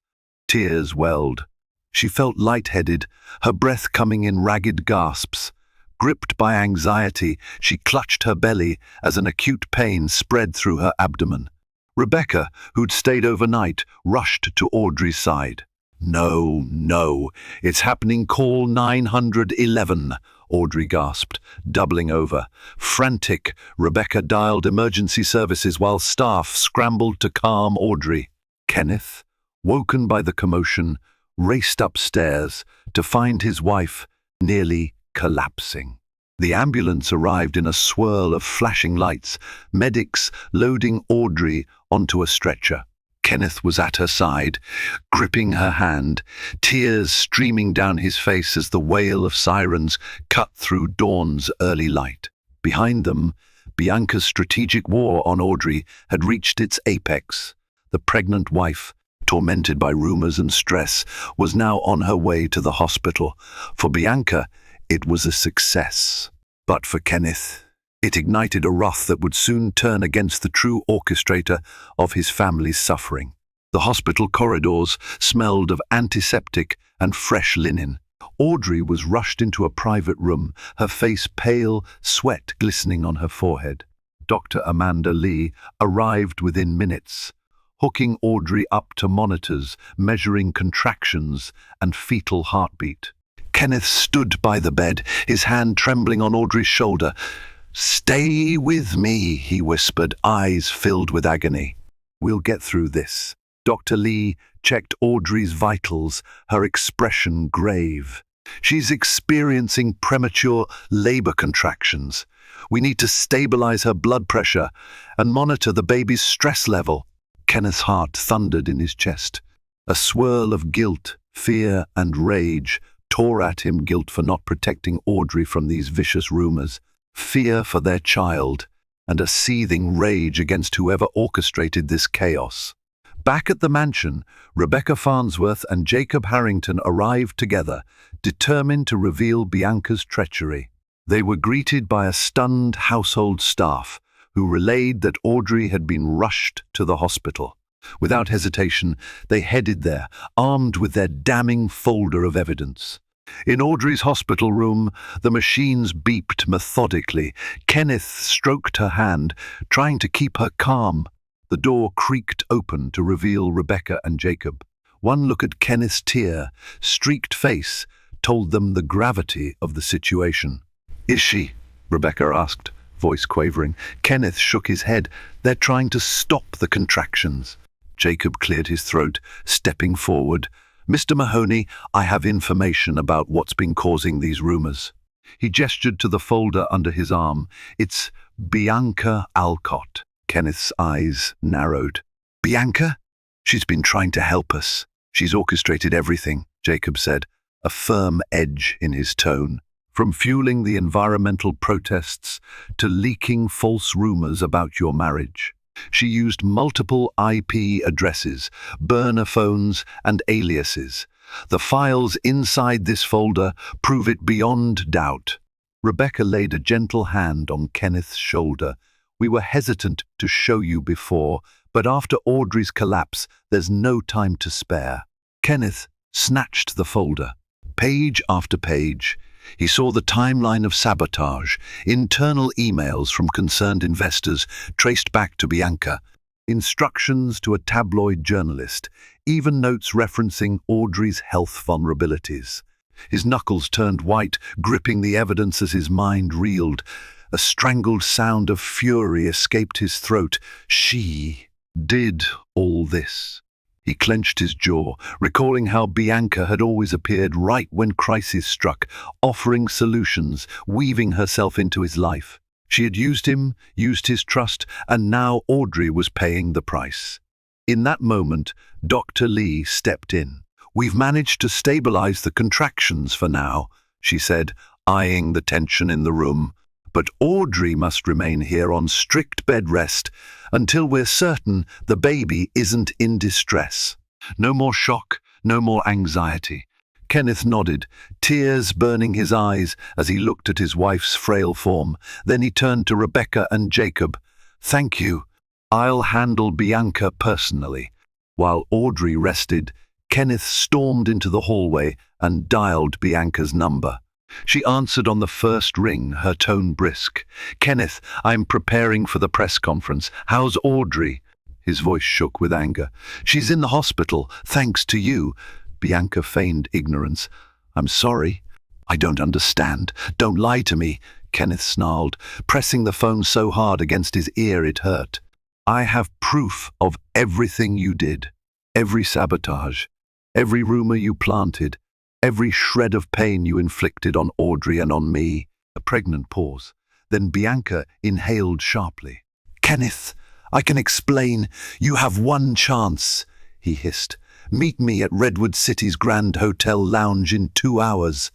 Tears welled. She felt lightheaded, her breath coming in ragged gasps. Gripped by anxiety, she clutched her belly as an acute pain spread through her abdomen. Rebecca, who'd stayed overnight, rushed to Audrey's side. "No, no, it's happening, call 911, Audrey gasped, doubling over. Frantic, Rebecca dialed emergency services while staff scrambled to calm Audrey. Kenneth, woken by the commotion, raced upstairs to find his wife nearly collapsing. The ambulance arrived in a swirl of flashing lights, medics loading Audrey onto a stretcher. Kenneth was at her side, gripping her hand, tears streaming down his face as the wail of sirens cut through dawn's early light. Behind them, Bianca's strategic war on Audrey had reached its apex. The pregnant wife, tormented by rumors and stress, was now on her way to the hospital. For Bianca, it was a success. But for Kenneth, it ignited a wrath that would soon turn against the true orchestrator of his family's suffering. The hospital corridors smelled of antiseptic and fresh linen. Audrey was rushed into a private room, her face pale, sweat glistening on her forehead. Dr. Amanda Lee arrived within minutes, hooking Audrey up to monitors, measuring contractions and fetal heartbeat. Kenneth stood by the bed, his hand trembling on Audrey's shoulder. "Stay with me," he whispered, eyes filled with agony. "We'll get through this." Dr. Lee checked Audrey's vitals, her expression grave. "She's experiencing premature labor contractions. We need to stabilize her blood pressure and monitor the baby's stress level." Kenneth's heart thundered in his chest. A swirl of guilt, fear, and rage tore at him. Guilt for not protecting Audrey from these vicious rumors, fear for their child, and a seething rage against whoever orchestrated this chaos. Back at the mansion, Rebecca Farnsworth and Jacob Harrington arrived together, determined to reveal Bianca's treachery. They were greeted by a stunned household staff, who relayed that Audrey had been rushed to the hospital. Without hesitation, they headed there, armed with their damning folder of evidence. In Audrey's hospital room, the machines beeped methodically. Kenneth stroked her hand, trying to keep her calm. The door creaked open to reveal Rebecca and Jacob. One look at Kenneth's tear-streaked face told them the gravity of the situation. "Is she?" Rebecca asked, voice quavering. Kenneth shook his head. "They're trying to stop the contractions." Jacob cleared his throat, stepping forward. "Mr. Mahoney, I have information about what's been causing these rumors." He gestured to the folder under his arm. "It's Bianca Alcott." Kenneth's eyes narrowed. "Bianca? She's been trying to help us. She's orchestrated everything," Jacob said, a firm edge in his tone. "From fueling the environmental protests to leaking false rumors about your marriage. She used multiple IP addresses, burner phones, and aliases. The files inside this folder prove it beyond doubt." Rebecca laid a gentle hand on Kenneth's shoulder. "We were hesitant to show you before, but after Audrey's collapse, there's no time to spare." Kenneth snatched the folder. Page after page, he saw the timeline of sabotage, internal emails from concerned investors traced back to Bianca, instructions to a tabloid journalist, even notes referencing Audrey's health vulnerabilities. His knuckles turned white, gripping the evidence as his mind reeled. A strangled sound of fury escaped his throat. She did all this. He clenched his jaw, recalling how Bianca had always appeared right when crisis struck, offering solutions, weaving herself into his life. She had used him, used his trust, and now Audrey was paying the price. In that moment, Dr. Lee stepped in. "We've managed to stabilize the contractions for now," she said, eyeing the tension in the room. "But Audrey must remain here on strict bed rest until we're certain the baby isn't in distress. No more shock, no more anxiety." Kenneth nodded, tears burning his eyes as he looked at his wife's frail form. Then he turned to Rebecca and Jacob. "Thank you. I'll handle Bianca personally." While Audrey rested, Kenneth stormed into the hallway and dialed Bianca's number. She answered on the first ring, her tone brisk. "Kenneth, I'm preparing for the press conference. How's Audrey?" His voice shook with anger. "She's in the hospital, thanks to you." Bianca feigned ignorance. "I'm sorry. I don't understand. Don't lie to me," Kenneth snarled, pressing the phone so hard against his ear it hurt. "I have proof of everything you did. Every sabotage, every rumor you planted, every shred of pain you inflicted on Audrey and on me." A pregnant pause. Then Bianca inhaled sharply. "Kenneth, I can explain. You have one chance," he hissed. "Meet me at Redwood City's Grand Hotel Lounge in 2 hours.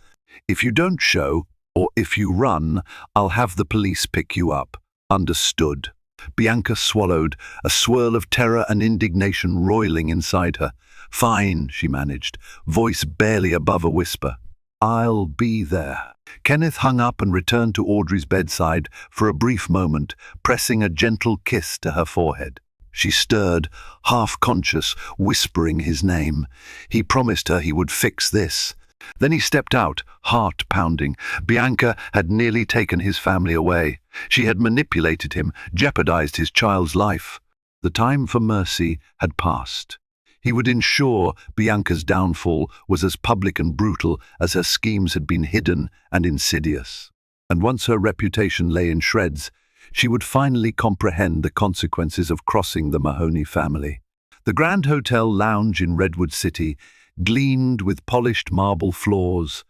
If you don't show, or if you run, I'll have the police pick you up. Understood?" Bianca swallowed, a swirl of terror and indignation roiling inside her. "Fine," she managed, voice barely above a whisper. "I'll be there." Kenneth hung up and returned to Audrey's bedside for a brief moment, pressing a gentle kiss to her forehead. She stirred, half-conscious, whispering his name. He promised her he would fix this. Then he stepped out, heart pounding. Bianca had nearly taken his family away. She had manipulated him, jeopardized his child's life. The time for mercy had passed. He would ensure Bianca's downfall was as public and brutal as her schemes had been hidden and insidious. And once her reputation lay in shreds, she would finally comprehend the consequences of crossing the Mahoney family. The Grand Hotel Lounge in Redwood City gleamed with polished marble floors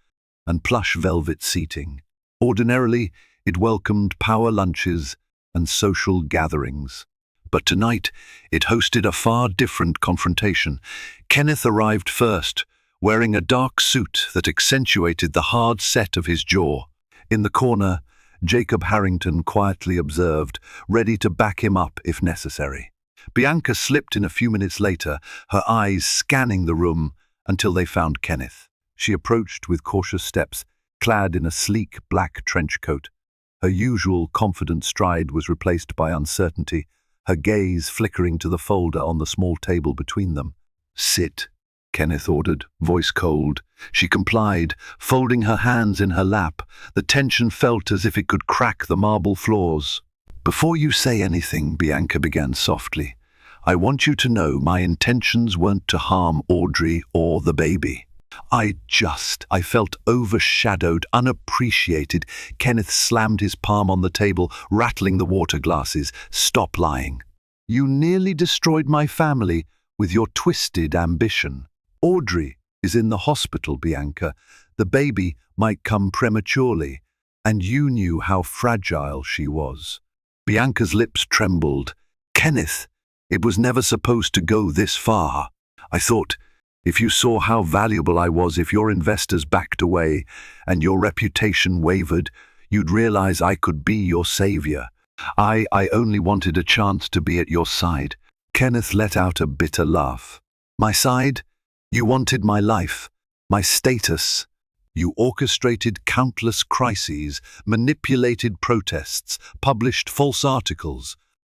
and plush velvet seating. Ordinarily, it welcomed power lunches and social gatherings. But tonight, it hosted a far different confrontation. Kenneth arrived first, wearing a dark suit that accentuated the hard set of his jaw. In the corner, Jacob Harrington quietly observed, ready to back him up if necessary. Bianca slipped in a few minutes later, her eyes scanning the room until they found Kenneth. She approached with cautious steps, clad in a sleek black trench coat. Her usual confident stride was replaced by uncertainty, her gaze flickering to the folder on the small table between them. "Sit," Kenneth ordered, voice cold. She complied, folding her hands in her lap. The tension felt as if it could crack the marble floors. "Before you say anything," Bianca began softly, "I want you to know my intentions weren't to harm Audrey or the baby. I felt overshadowed, unappreciated." Kenneth slammed his palm on the table, rattling the water glasses. "Stop lying. You nearly destroyed my family with your twisted ambition. Audrey is in the hospital, Bianca. The baby might come prematurely, and you knew how fragile she was." Bianca's lips trembled. "Kenneth, it was never supposed to go this far. I thought, if you saw how valuable I was, if your investors backed away and your reputation wavered, you'd realize I could be your savior. I only wanted a chance to be at your side." Kenneth let out a bitter laugh. "My side? You wanted my life, my status. You orchestrated countless crises, manipulated protests, published false articles.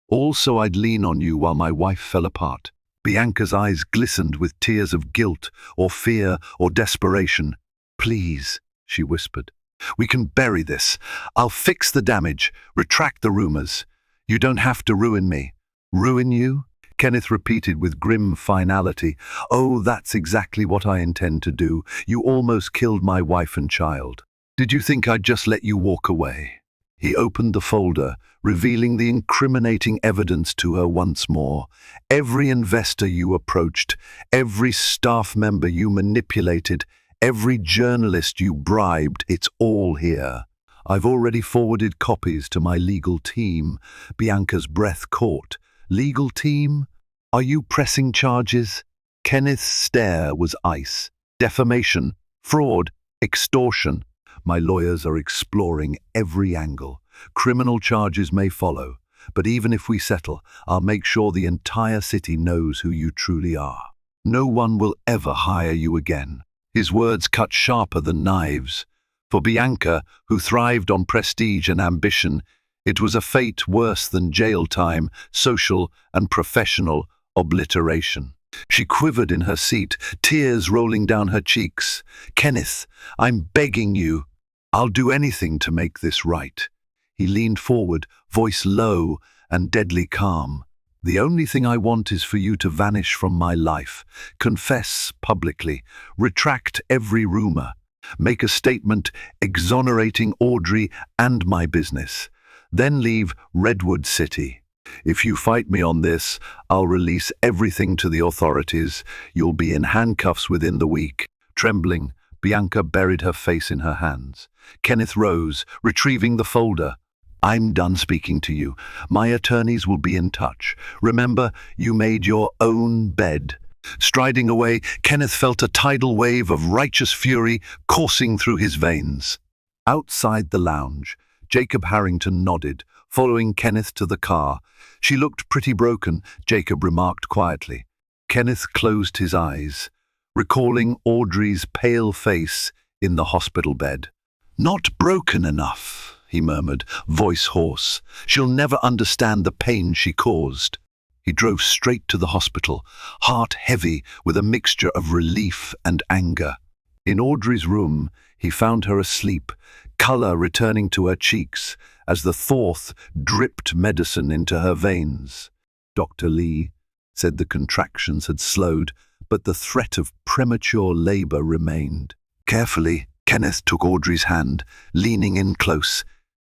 All so I'd lean on you while my wife fell apart." Bianca's eyes glistened with tears of guilt or fear or desperation. "Please," she whispered, "we can bury this. I'll fix the damage, retract the rumors. You don't have to ruin me." "Ruin you?" Kenneth repeated with grim finality. "Oh, that's exactly what I intend to do. You almost killed my wife and child. Did you think I'd just let you walk away?" He opened the folder, revealing the incriminating evidence to her once more. "Every investor you approached, every staff member you manipulated, every journalist you bribed, it's all here. I've already forwarded copies to my legal team." Bianca's breath caught. "Legal team? Are you pressing charges?" Kenneth's stare was ice. "Defamation, fraud, extortion. My lawyers are exploring every angle. Criminal charges may follow, but even if we settle, I'll make sure the entire city knows who you truly are. No one will ever hire you again." His words cut sharper than knives. For Bianca, who thrived on prestige and ambition, it was a fate worse than jail time, social and professional obliteration. She quivered in her seat, tears rolling down her cheeks. "Kenneth, I'm begging you. I'll do anything to make this right." He leaned forward, voice low and deadly calm. "The only thing I want is for you to vanish from my life, confess publicly, retract every rumor, make a statement exonerating Audrey and my business, then leave Redwood City. If you fight me on this, I'll release everything to the authorities. You'll be in handcuffs within the week." Trembling, Bianca buried her face in her hands. Kenneth rose, retrieving the folder. "I'm done speaking to you. My attorneys will be in touch. Remember, you made your own bed." Striding away, Kenneth felt a tidal wave of righteous fury coursing through his veins. Outside the lounge, Jacob Harrington nodded, following Kenneth to the car. "She looked pretty broken," Jacob remarked quietly. Kenneth closed his eyes, recalling Audrey's pale face in the hospital bed. "Not broken enough," he murmured, voice hoarse. "She'll never understand the pain she caused." He drove straight to the hospital, heart heavy with a mixture of relief and anger. In Audrey's room, he found her asleep, color returning to her cheeks as the Thorth dripped medicine into her veins. Dr. Lee said the contractions had slowed, but the threat of premature labor remained. Carefully, Kenneth took Audrey's hand, leaning in close.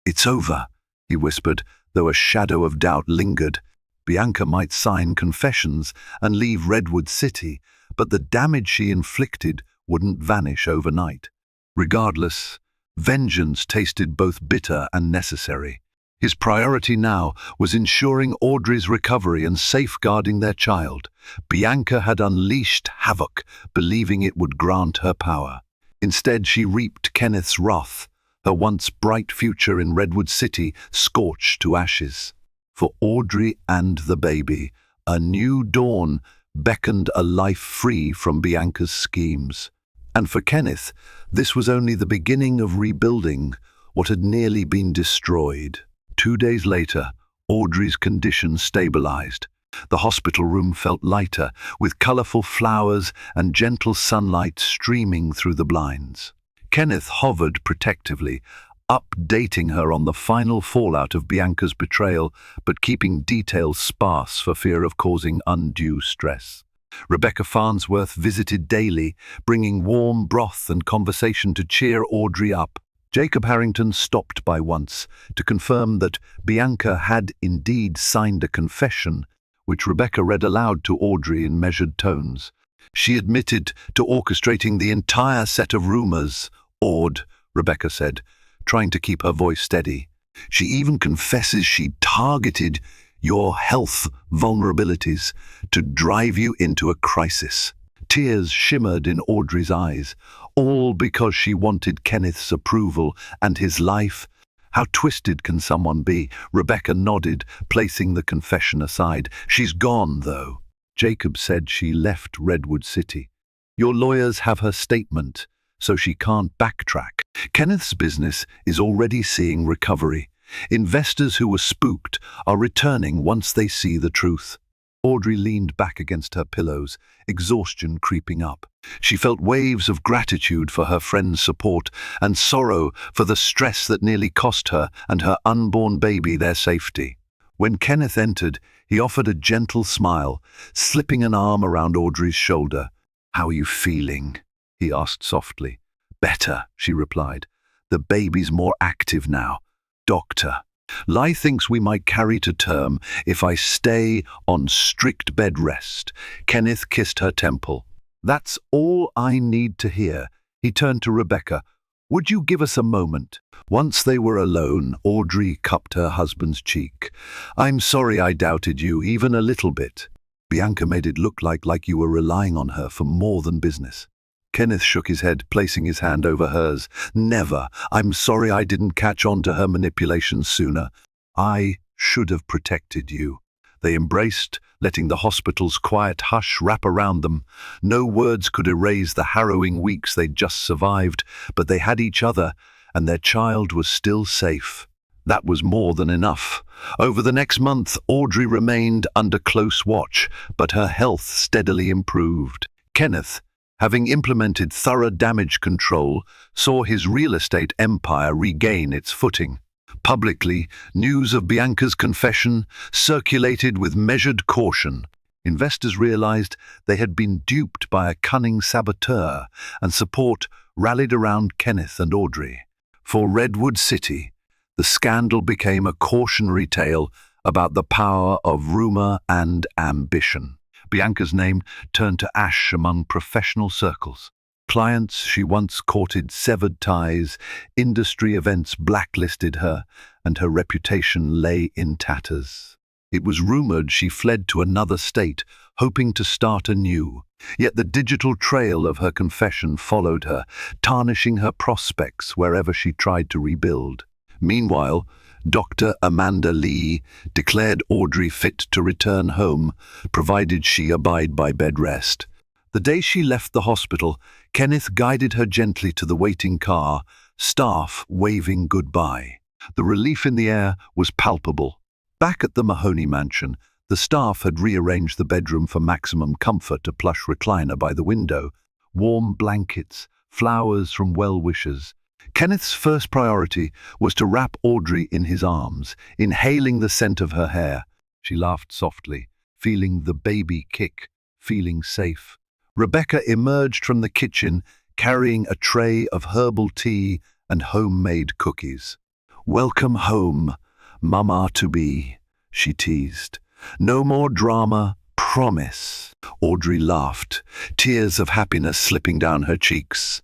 "It's over," he whispered, though a shadow of doubt lingered. Bianca might sign confessions and leave Redwood City, but the damage she inflicted wouldn't vanish overnight. Regardless, vengeance tasted both bitter and necessary. His priority now was ensuring Audrey's recovery and safeguarding their child. Bianca had unleashed havoc, believing it would grant her power. Instead, she reaped Kenneth's wrath, her once bright future in Redwood City scorched to ashes. For Audrey and the baby, a new dawn beckoned a life free from Bianca's schemes. And for Kenneth, this was only the beginning of rebuilding what had nearly been destroyed. 2 days later, Audrey's condition stabilized. The hospital room felt lighter, with colorful flowers and gentle sunlight streaming through the blinds. Kenneth hovered protectively, updating her on the final fallout of Bianca's betrayal, but keeping details sparse for fear of causing undue stress. Rebecca Farnsworth visited daily, bringing warm broth and conversation to cheer Audrey up. Jacob Harrington stopped by once to confirm that Bianca had indeed signed a confession, which Rebecca read aloud to Audrey in measured tones. She admitted to orchestrating the entire set of rumors. "Aud," Rebecca said, trying to keep her voice steady. "She even confesses she targeted your health vulnerabilities to drive you into a crisis." Tears shimmered in Audrey's eyes, all because she wanted Kenneth's approval and his life. "How twisted can someone be?" Rebecca nodded, placing the confession aside. "She's gone, though." Jacob said she left Redwood City. "Your lawyers have her statement, so she can't backtrack. Kenneth's business is already seeing recovery. Investors who were spooked are returning once they see the truth." Audrey leaned back against her pillows, exhaustion creeping up. She felt waves of gratitude for her friend's support and sorrow for the stress that nearly cost her and her unborn baby their safety. When Kenneth entered, he offered a gentle smile, slipping an arm around Audrey's shoulder. "How are you feeling?" he asked softly. "Better," she replied. "The baby's more active now. Doctor, Lai thinks we might carry to term if I stay on strict bed rest." Kenneth kissed her temple. "That's all I need to hear." He turned to Rebecca. "Would you give us a moment?" Once they were alone, Audrey cupped her husband's cheek. "I'm sorry I doubted you, even a little bit. Bianca made it look like you were relying on her for more than business." Kenneth shook his head, placing his hand over hers. "Never. I'm sorry I didn't catch on to her manipulations sooner. I should have protected you." They embraced, letting the hospital's quiet hush wrap around them. No words could erase the harrowing weeks they'd just survived, but they had each other, and their child was still safe. That was more than enough. Over the next month, Audrey remained under close watch, but her health steadily improved. Kenneth, having implemented thorough damage control, saw his real estate empire regain its footing. Publicly, news of Bianca's confession circulated with measured caution. Investors realized they had been duped by a cunning saboteur, and support rallied around Kenneth and Audrey. For Redwood City, the scandal became a cautionary tale about the power of rumor and ambition. Bianca's name turned to ash among professional circles. Clients she once courted severed ties, industry events blacklisted her, and her reputation lay in tatters. It was rumored she fled to another state, hoping to start anew. Yet the digital trail of her confession followed her, tarnishing her prospects wherever she tried to rebuild. Meanwhile, Dr. Amanda Lee declared Audrey fit to return home, provided she abide by bed rest. The day she left the hospital, Kenneth guided her gently to the waiting car, staff waving goodbye. The relief in the air was palpable. Back at the Mahoney mansion, the staff had rearranged the bedroom for maximum comfort, a plush recliner by the window, warm blankets, flowers from well-wishers. Kenneth's first priority was to wrap Audrey in his arms, inhaling the scent of her hair. She laughed softly, feeling the baby kick, feeling safe. Rebecca emerged from the kitchen, carrying a tray of herbal tea and homemade cookies. "Welcome home, Mama-to-be," she teased. "No more drama, promise." Audrey laughed, tears of happiness slipping down her cheeks.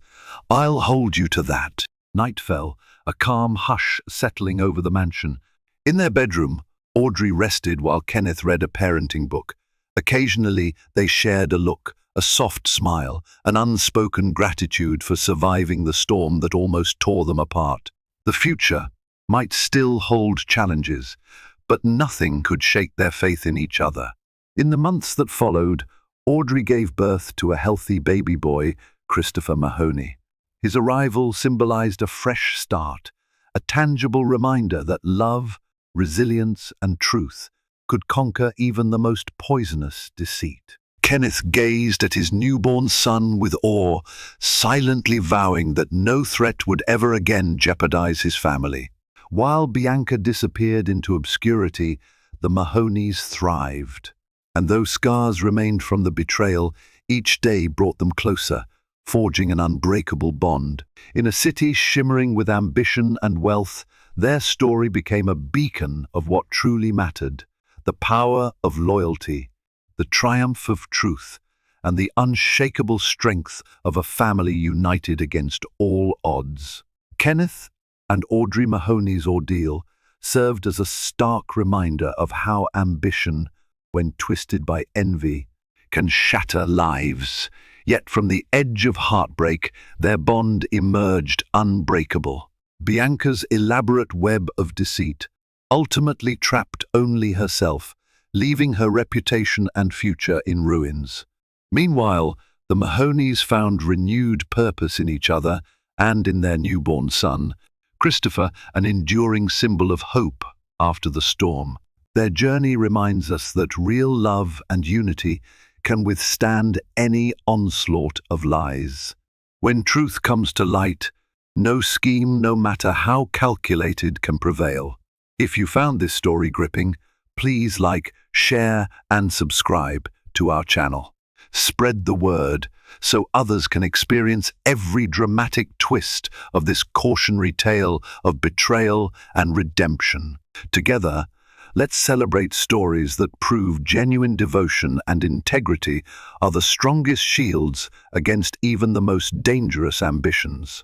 "I'll hold you to that." Night fell, a calm hush settling over the mansion. In their bedroom, Audrey rested while Kenneth read a parenting book. Occasionally, they shared a look, a soft smile, an unspoken gratitude for surviving the storm that almost tore them apart. The future might still hold challenges, but nothing could shake their faith in each other. In the months that followed, Audrey gave birth to a healthy baby boy, Christopher Mahoney. His arrival symbolized a fresh start, a tangible reminder that love, resilience, and truth could conquer even the most poisonous deceit. Kenneth gazed at his newborn son with awe, silently vowing that no threat would ever again jeopardize his family. While Bianca disappeared into obscurity, the Mahoneys thrived. And though scars remained from the betrayal, each day brought them closer, forging an unbreakable bond. In a city shimmering with ambition and wealth, their story became a beacon of what truly mattered: the power of loyalty, the triumph of truth, and the unshakable strength of a family united against all odds. Kenneth and Audrey Mahoney's ordeal served as a stark reminder of how ambition, when twisted by envy, can shatter lives. Yet from the edge of heartbreak, their bond emerged unbreakable. Bianca's elaborate web of deceit ultimately trapped only herself, leaving her reputation and future in ruins. Meanwhile, the Mahoneys found renewed purpose in each other and in their newborn son, Christopher, an enduring symbol of hope after the storm. Their journey reminds us that real love and unity can withstand any onslaught of lies. When truth comes to light, no scheme, no matter how calculated, can prevail. If you found this story gripping, please like, share, and subscribe to our channel. Spread the word so others can experience every dramatic twist of this cautionary tale of betrayal and redemption. Together, let's celebrate stories that prove genuine devotion and integrity are the strongest shields against even the most dangerous ambitions.